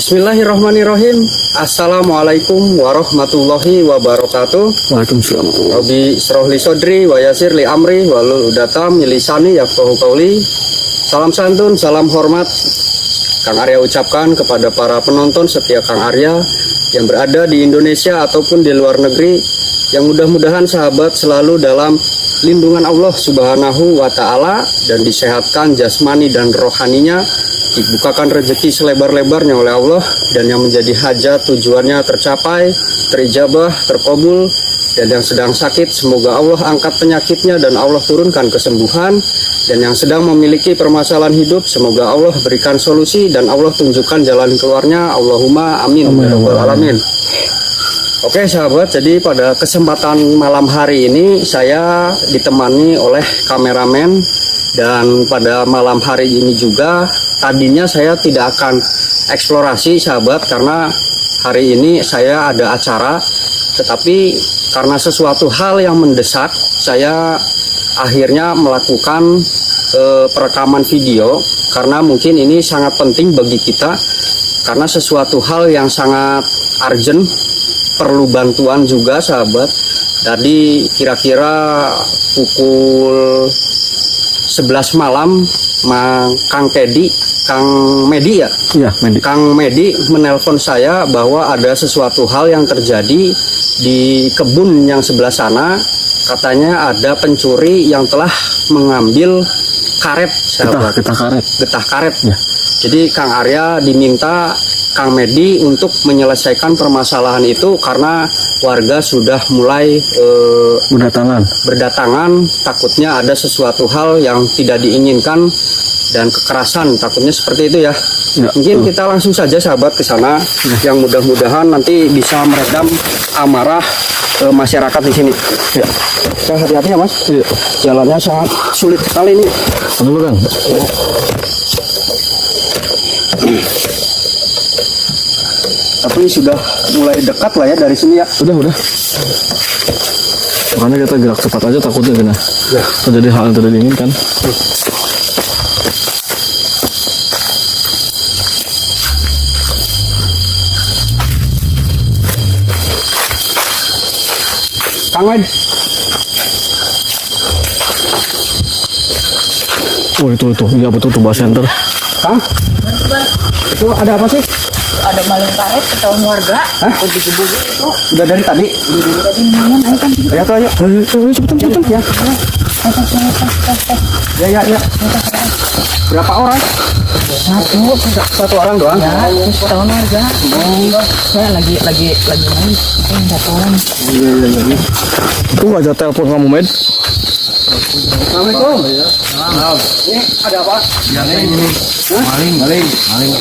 Bismillahirrahmanirrahim. Assalamualaikum warahmatullahi wabarakatuh. Waalaikumsalam. Rabbi shrah li sodri wa yassir li amri wahlul 'uqdatam min lisani yafqahu qawli. Salam santun, salam hormat Kang Arya ucapkan kepada para penonton setia Kang Arya yang berada di Indonesia ataupun di luar negeri, yang mudah-mudahan sahabat selalu dalam lindungan Allah Subhanahu wa Ta'ala dan disehatkan jasmani dan rohaninya, dibukakan rezeki selebar-lebarnya oleh Allah, dan yang menjadi hajat tujuannya tercapai, terijabah, terkabul, dan yang sedang sakit semoga Allah angkat penyakitnya dan Allah turunkan kesembuhan, dan yang sedang memiliki permasalahan hidup semoga Allah berikan solusi dan Allah tunjukkan jalan keluarnya. Allahumma amin. Alamin. Oke sahabat, jadi pada kesempatan malam hari ini saya ditemani oleh kameramen, dan pada malam hari ini juga tadinya saya tidak akan eksplorasi sahabat karena hari ini saya ada acara, tetapi karena sesuatu hal yang mendesak saya akhirnya melakukan perekaman video karena mungkin ini sangat penting bagi kita, karena sesuatu hal yang sangat urgent, perlu bantuan juga sahabat. Tadi kira-kira pukul 11 malam Kang Medi ya? Iya, Medi. Kang Medi menelpon saya bahwa ada sesuatu hal yang terjadi di kebun yang sebelah sana. Katanya ada pencuri yang telah mengambil karet sahabat. Getah karet. Ya. Jadi Kang Arya diminta Kang Medi untuk menyelesaikan permasalahan itu karena warga sudah mulai berdatangan, takutnya ada sesuatu hal yang tidak diinginkan dan kekerasan, takutnya seperti itu ya. Mungkin kita langsung saja sahabat ke sana, yang mudah-mudahan nanti bisa meredam amarah masyarakat di sini. Ya. Hati-hati ya Mas. Ya. Jalannya sangat sulit sekali ini. Dulu Kang. Ya. Tapi sudah mulai dekat lah ya dari sini ya. Udah. Makanya kita gerak cepat aja, takutnya gini. Ya. Terjadi hal yang tidak diinginkan. Kang Med. Oh itu. Iya betul tuh, bus center. Kang? Itu ada apa sih? Ada maling karet ketahuan warga. Hah? Bubu itu. Udah dari tadi? Dari tadi malam ayo kan. Ya tuh ayo. Cepetan ya. Ya. Berapa orang? Satu orang doang. Ya, ketahuan warga. Saya lagi main. Satu orang. Iya. Itu aja telepon kamu, Med. Assalamualaikum. Ini ada apa? Maling.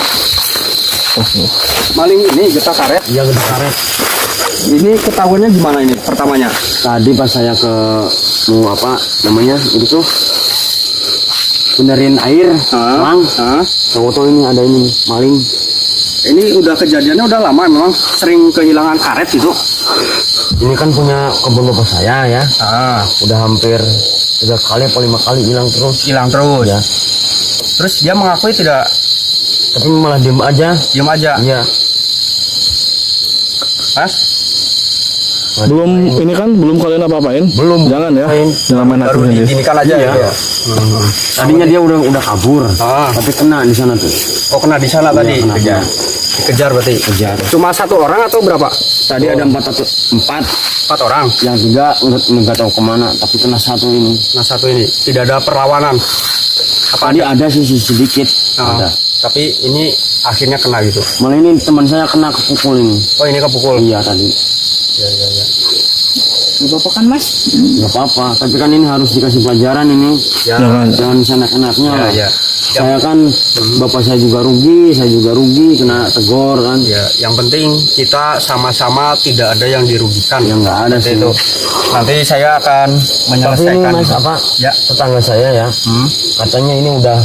Maling ini getah karet. Iya, getah karet. Ini ketahuannya gimana ini pertamanya? Tadi pas saya ke mau itu tuh benerin air, lang. Tahu-tahu ini ada ini maling. Ini udah kejadiannya udah lama, memang sering kehilangan karet gitu. Ini kan punya kebun bapak saya ya. Udah hampir 3 kali atau 5 kali hilang terus. Ya. Terus dia mengakui tidak? Tapi malah diem aja. Iya. Mas? Belum kalian apa-apain? Belum. Jangan ya. Jangan main hati Baru sendiri. diinikan aja ya. Tadinya dia udah kabur. Tapi kena di sana tuh. Oh, kena di sana tadi. Kena. Dikejar berarti. Cuma satu orang atau berapa? Tadi ada 4 orang. Yang 3 nggak tahu kemana. Tapi kena satu ini. Nah, satu ini tidak ada perlawanan. Tadi ada sih sedikit. Ada. Tapi ini akhirnya kena gitu. Malah ini teman saya kena kepukul ini. Oh, ini kepukul. Iya tadi. Ya. Gak apa-apa kan Mas? Gak apa-apa. Tapi kan ini harus dikasih pelajaran ini. Ya. Jangan senak-enaknya lah. Ya. Saya kan bapak saya juga rugi kena tegor kan. Ya, yang penting kita sama-sama tidak ada yang dirugikan. Ya nggak ada sih. Itu. Nanti saya akan menyelesaikan. Tapi Mas Ya, tetangga saya ya. Katanya ini udah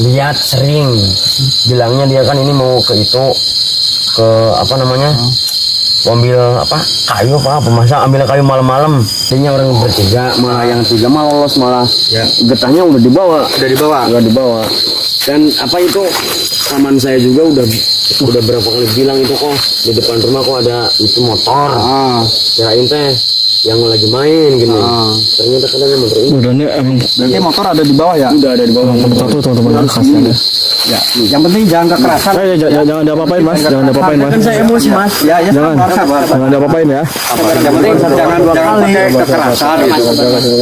lihat sering. Bilangnya dia kan ini mau ke ambil kayu ambil kayu malam-malam. Dia orang bertiga, malah yang 3 malah lolos, malah getahnya udah dibawa. Dan itu paman saya juga udah Udah berapa kali bilang itu kok di depan rumah kok ada itu motor. Kirain teh yang lagi main gini. Ternyata kadang motor ini. Udah nih emang Berarti motor ada di bawah ya? Udah ada di bawah. satu teman-teman kasihan ya. Ya, yang penting jangan kekerasan. Jangan diapa-apain mas, jangan diapa-apain mas. Kan saya emosi mas. Ya, ya, Jangan, sabar. jangan diapa-apain ya. Yang penting jangan pakai kekerasan gitu.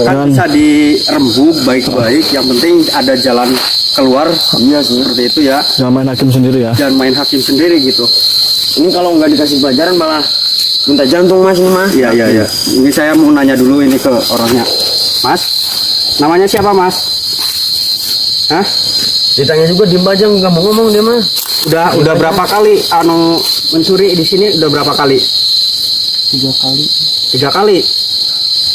Kan bisa dirembuk baik-baik. Yang penting ada jalan keluar. Iya seperti itu ya. Jangan main hakim sendiri ya. Jangan main hakim sendiri gitu. Ini kalau nggak dikasih pelajaran malah minta jantung mas ini mas. Iya, iya, iya. Ini saya mau nanya dulu ini ke orangnya. Mas, namanya siapa mas? Hah? Ditanya juga diem aja nggak mau ngomong dia mah. Udah berapa kali mencuri di sini? Udah berapa kali? 3 kali. 3 kali.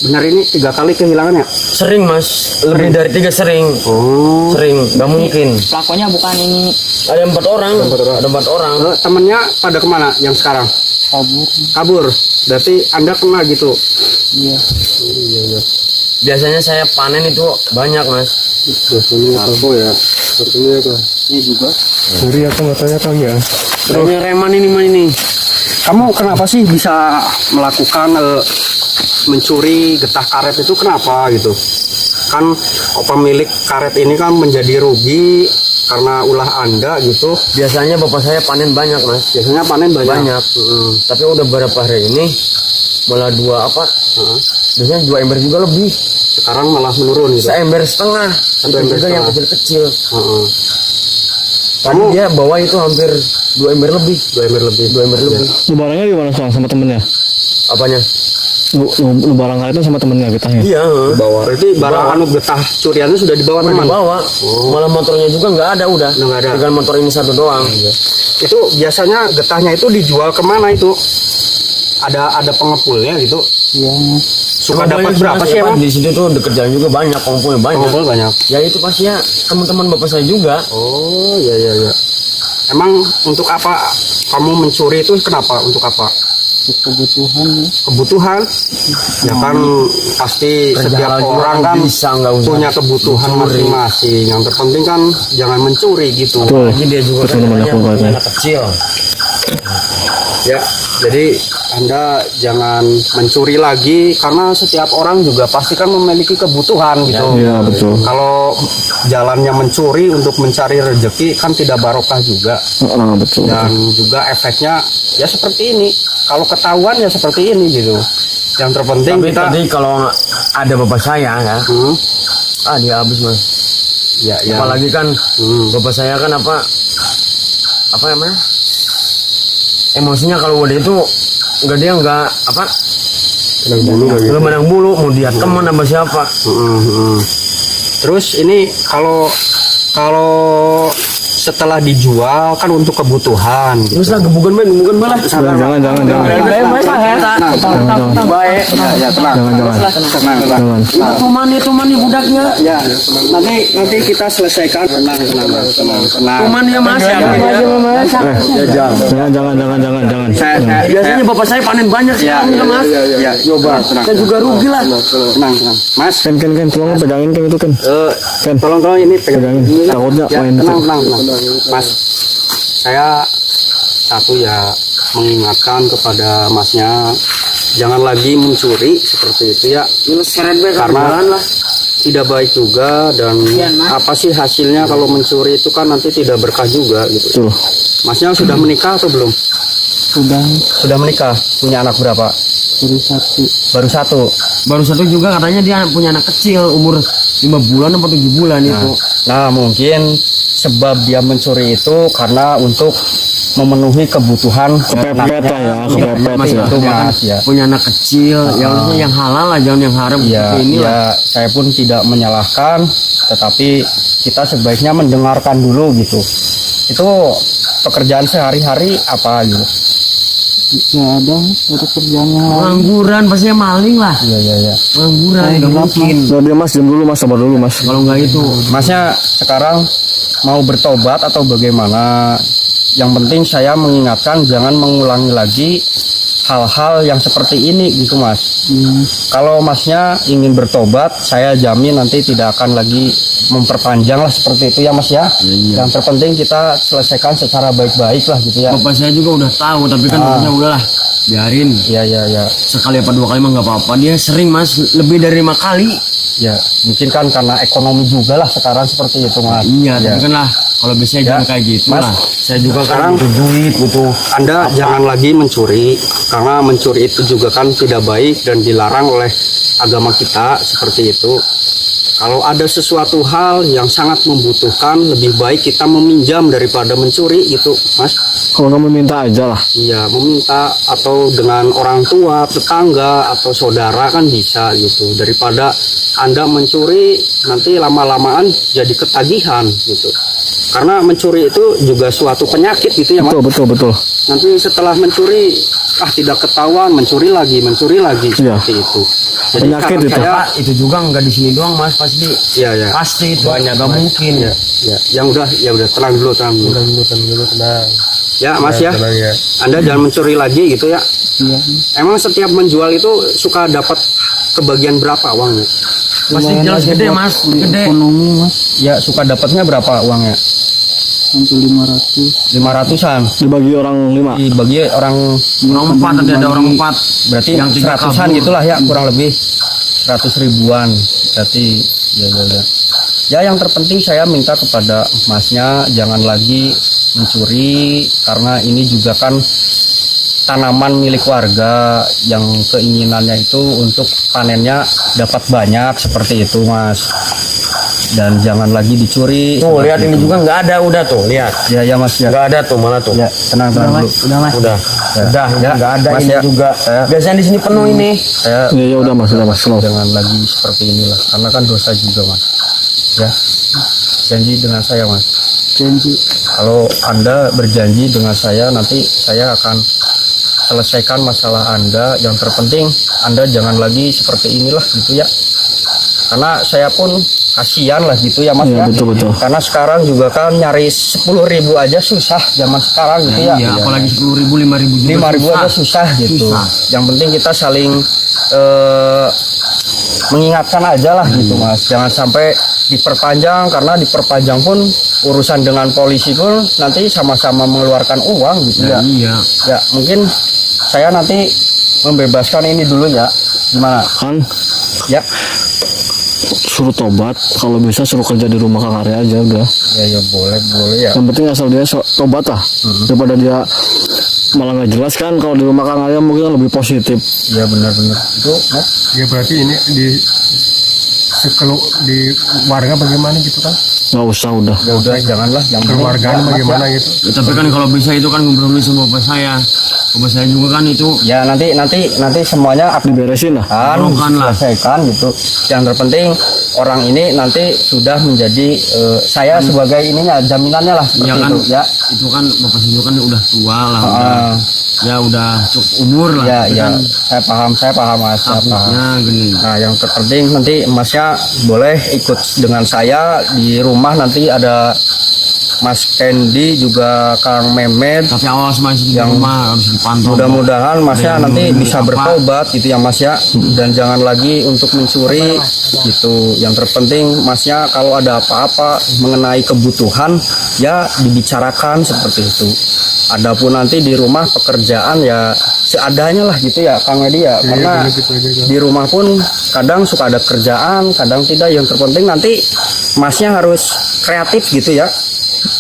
Benar ini 3 kali kehilangannya? Sering mas, lebih dari 3 sering. Oh. Sering, nggak mungkin. Pelakunya bukan ini Ada 4 orang. Ada 4 orang. Temennya pada kemana yang sekarang? kabur. Kabur. Berarti Anda kena gitu? Iya. Biasanya saya panen itu banyak mas. Biasanya aku ya. Sepertinya itu. Ini juga. Jadi aku nggak tanya kali ya. Terus reman ini mah ini. Kamu kenapa sih bisa melakukan mencuri getah karet itu kenapa gitu? Kan pemilik karet ini kan menjadi rugi karena ulah Anda gitu. Biasanya bapak saya panen banyak mas. Biasanya panen banyak. Tapi udah beberapa hari ini malah 2 apa? Biasanya 2 ember juga lebih. Sekarang malah menurun gitu. Seember setengah. Ada ember juga yang setengah. kecil-kecil. Heeh. Tadi dia bawa itu hampir 2 ember lebih. 2 ember lebih. 2 ember lebih. Lu barangnya di mana sekarang sama temennya? Apanya? Lu barang kaitan sama temennya getahnya. Iya. Bawa. Berarti barang getah curiannya sudah dibawa Udah teman. dibawa. Malah motornya juga nggak ada udah. Udah nggak ada. Tinggal motor ini satu doang. Itu biasanya getahnya itu dijual kemana itu? Ada pengepulnya gitu. Iya. Suka dapat berapa sih emang? Di situ tuh deket jalan juga banyak, pengumpulnya banyak. Pengumpul banyak. Ya itu pasti ya teman-teman bapak saya juga. Oh, iya. Emang untuk apa kamu mencuri itu kenapa? Untuk apa? Kebutuhan ya. Kebutuhan? Ya kan pasti Kerja setiap halal juga orang kan bisa, nggak usah punya kebutuhan mencuri. masing-masing. Yang terpenting kan jangan mencuri gitu. Betul. Lagi dia juga Betul, kan namanya namanya aku punya katanya. anak kecil. Ya, jadi Anda jangan mencuri lagi karena setiap orang juga pasti kan memiliki kebutuhan gitu. Iya betul. Kalau jalannya mencuri untuk mencari rezeki kan tidak barokah juga. Betul. Dan juga efeknya ya seperti ini. Kalau ketahuan ya seperti ini gitu. Yang terpenting Tapi kita tadi kalau ada bapak saya ya, dia habis mas. ya. Apalagi kan bapak saya kan apa namanya? Emosinya kalau udah itu dia nggak apa? Belum menang bulu, mau dia teman sama siapa? Terus ini kalau setelah dijual kan untuk kebutuhan gitu. Terus lah gebukan malah. Jangan. Baik, ya tenang. Jangan. Tuman nih budaknya. Ya, nanti kita selesaikan. Tenang. Tuman ya mas. Jangan. Biasanya bapak saya panen banyak Ya, sekarang ya mas. ya, coba tenang. Saya juga rugi lah. Tenang. Mas, Ken, tolong pegangin Ken itu Ken. tolong ini Pegangin. Takutnya Ya, main itu. tenang. Mas, saya satu ya mengingatkan kepada masnya jangan lagi mencuri seperti itu ya, karena tidak baik juga dan apa sih hasilnya kalau mencuri itu kan nanti tidak berkah juga gitu. Betul. Masnya sudah menikah atau belum? Sudah menikah. Punya anak berapa? Baru satu. Baru satu juga katanya dia punya anak kecil umur 5 bulan atau 7 bulan itu. Nah, mungkin sebab dia mencuri itu karena untuk memenuhi kebutuhan Kepepet lah ya, kepepet Mas ya. itu Mas, ya. punya anak kecil, ya harusnya yang halal lah, jangan yang haram Ya, seperti ini lah. saya pun tidak menyalahkan, tetapi kita sebaiknya mendengarkan dulu gitu. Itu pekerjaan sehari-hari apa gitu? Nggak ada kerjaan yang lain. Pengangguran pastinya maling lah. Iya. Pengangguran nggak mungkin. Nah, dia mas, diam dulu mas, sabar dulu mas. Kalau nggak itu, Masnya sekarang mau bertobat atau bagaimana? Yang penting saya mengingatkan jangan mengulangi lagi hal-hal yang seperti ini gitu mas. Kalau masnya ingin bertobat, saya jamin nanti tidak akan lagi memperpanjang lah seperti itu ya mas ya. Yang terpenting kita selesaikan secara baik-baik lah gitu ya. Bapak saya juga udah tahu, tapi kan bapaknya udahlah biarin. Ya. Sekali apa 2 kali mah nggak apa-apa. Dia sering mas, lebih dari 5 kali. Ya, mungkin kan karena ekonomi juga lah sekarang seperti itu mas. Iya, Ya. tapi kan lah kalau biasanya Ya, jangan kayak gitu Mas, lah. Saya juga sekarang kan butuh duit, butuh Anda jangan lagi mencuri, karena mencuri itu juga kan tidak baik dan dilarang oleh agama kita seperti itu. Kalau ada sesuatu hal yang sangat membutuhkan, lebih baik kita meminjam daripada mencuri gitu, Mas. Kalau nggak meminta aja lah. Iya, meminta atau dengan orang tua, tetangga atau saudara kan bisa gitu. Daripada Anda mencuri nanti lama-lamaan jadi ketagihan gitu. Karena mencuri itu juga suatu penyakit gitu ya, Mas. Betul. Nanti setelah mencuri tidak ketahuan, mencuri lagi Iya. seperti itu. Jadi Penyakit saran itu. saya, Pak, itu juga nggak di sini doang mas, pasti. iya. Pasti itu Banyak, nggak Mas. mungkin. Ya. Yang udah tenang dulu. tenang. Ya, Mas ya. Tenang ya. Anda jangan mencuri lagi gitu ya. Iya. Emang setiap menjual itu suka dapat kebagian berapa uangnya? Pasti Lumayan jelas aja gede buat mas, beli gede. Ekonomi mas, Ya, suka dapatnya berapa uangnya? sampai 500. 500-an. Dibagi orang 5. Dibagi orang Orang 4 tadi ada orang 4. berarti Yang 3 100-an kabur. gitulah ya, kurang lebih 100 ribuan. Berarti ya. Ya, yang terpenting saya minta kepada masnya jangan lagi mencuri, karena ini juga kan tanaman milik warga yang keinginannya itu untuk panennya dapat banyak seperti itu mas. Dan jangan lagi dicuri. Tuh lihat seperti ini itu. juga nggak ada, udah tuh lihat. Ya mas ya. Nggak ada tuh malah tuh. Ya, tenang dulu. Udah mas. Udah Ya, nggak ada Mas ini ya. juga. Saya- Biasanya di sini penuh ini. Saya Ya udah mas, slow. jangan lagi seperti inilah, karena kan dosa juga mas. Ya, janji dengan saya mas. Janji. Kalau Anda berjanji dengan saya, nanti saya akan selesaikan masalah Anda. Yang terpenting Anda jangan lagi seperti inilah gitu ya. Karena saya pun kasihan lah gitu ya mas Iya, ya. betul. Karena sekarang juga kan nyari 10.000 aja susah zaman sekarang gitu ya. Iya, apalagi 10.000, 5.000 juga. 5.000 susah. aja susah gitu. Susah. Yang penting kita saling mengingatkan aja lah gitu mas. Jangan sampai diperpanjang, karena diperpanjang pun urusan dengan polisi pun nanti sama-sama mengeluarkan uang gitu ya. Iya. Ya mungkin saya nanti membebaskan ini dulu ya. Gimana? Kan Ya. suruh tobat, kalau bisa suruh kerja di rumah Kang Arya aja udah. Ya boleh ya. Yang penting asal dia tobat lah. Daripada dia malah nggak jelas kan, kalau di rumah Kang Arya mungkin lebih positif. Iya benar-benar. Itu Mas. Ya berarti ini di warga bagaimana gitu kan? Nggak usah udah. Ya udah janganlah yang penting Keluargaan ya, Mas, bagaimana ya. gitu? Ya, tapi kan kalau bisa itu kan ngobrol dulu sama bapak saya. Bapak saya juga kan itu Ya nanti semuanya akan Diberesin lah. Bukan lah. diselesaikan gitu. Yang terpenting orang ini nanti sudah menjadi saya sebagai ininya jaminannya lah seperti ya kan, itu ya. itu kan bapak saya juga kan udah tua lah, Ah, ya udah cukup umur lah. ya Tapi ya kan saya paham mas, saya paham. takutnya gini. Nah yang terpenting nanti emasnya boleh ikut dengan saya di rumah, nanti ada Mas Kendi juga Kang Mehmet. Tapi awas masih di Yang rumah harus dipantau. Mudah-mudahan masnya Ada yang nanti nunggu bisa apa. bertobat gitu ya mas ya, dan jangan lagi untuk mencuri gitu. Yang terpenting masnya kalau ada apa-apa mengenai kebutuhan ya dibicarakan seperti itu. Adapun nanti di rumah pekerjaan ya seadanya lah gitu ya Kang Edi ya, karena bener gitu aja, Kang. di rumah pun kadang suka ada kerjaan, kadang tidak. Yang terpenting nanti masnya harus kreatif gitu ya,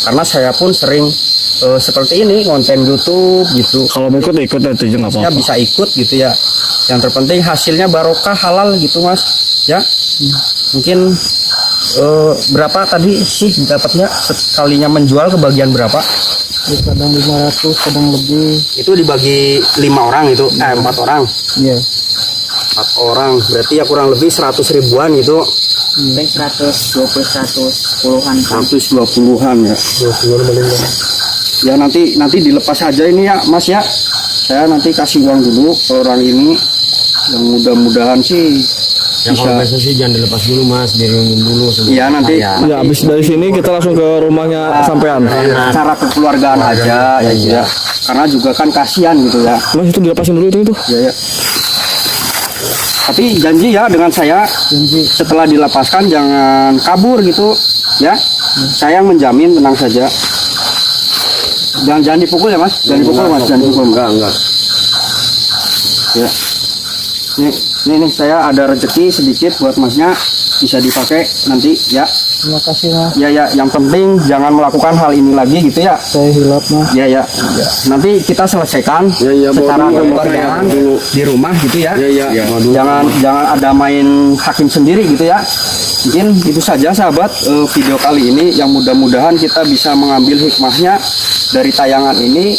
karena saya pun sering seperti ini konten YouTube gitu. Kalau mau ikut aja nggak Ya apa-apa. bisa ikut gitu ya. Yang terpenting hasilnya barokah, halal gitu mas ya. Mungkin berapa tadi sih dapatnya sekalinya menjual, kebagian berapa? Ya, kadang 500, kadang lebih. Itu dibagi 5 orang itu 4 orang. Iya. 4 orang berarti ya kurang lebih 100 ribuan gitu. Sampai 120, 110-an. 120-an ya. Ya nanti dilepas aja ini ya mas ya. Saya nanti kasih uang dulu ke orang ini. Yang mudah-mudahan sih Ya kalau biasa sih jangan dilepas dulu mas, direnungin dulu sebelum Iya, nanti bahaya. Ya habis dari sini kita langsung ke rumahnya sampean. cara kekeluargaan aja ya, ya. Karena juga kan kasihan gitu ya. Mas itu dilepasin dulu itu. Ya, ya. Tapi janji ya dengan saya, setelah dilepaskan jangan kabur gitu ya. Saya yang menjamin, tenang saja. Jangan dipukul ya mas, jangan dipukul mas, jangan dipukul. Enggak. Ya. Nih saya ada rezeki sedikit buat masnya, bisa dipakai nanti ya. Terima kasih mas. Ya, yang penting jangan melakukan hal ini lagi gitu ya. Saya hilap mas. Ya. Nanti kita selesaikan secara kekeluargaan di rumah gitu ya. Jangan ada main hakim sendiri gitu ya. Mungkin itu saja sahabat video kali ini, yang mudah-mudahan kita bisa mengambil hikmahnya dari tayangan ini,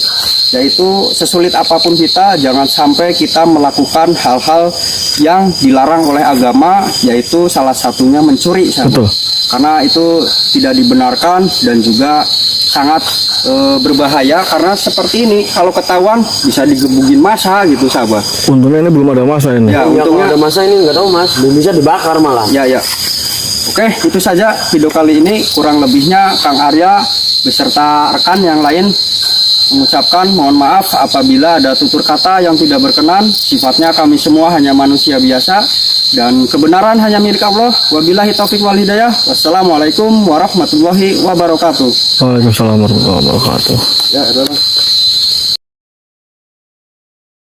yaitu sesulit apapun kita jangan sampai kita melakukan hal-hal yang dilarang oleh agama, yaitu salah satunya mencuri sahabat. Betul. Karena itu tidak dibenarkan dan juga sangat berbahaya, karena seperti ini kalau ketahuan bisa digebugin massa gitu sahabat. Untungnya ini belum ada masa ini. Ya, Ya, kalau untungnya ada masa ini nggak tahu mas, belum bisa dibakar malah. ya. Oke, itu saja video kali ini. Kurang lebihnya Kang Arya beserta rekan yang lain mengucapkan mohon maaf apabila ada tutur kata yang tidak berkenan. Sifatnya kami semua hanya manusia biasa dan kebenaran hanya milik Allah. Wabillahi taufik wal hidayah. Wassalamualaikum warahmatullahi wabarakatuh. Waalaikumsalam warahmatullahi wabarakatuh. Ya,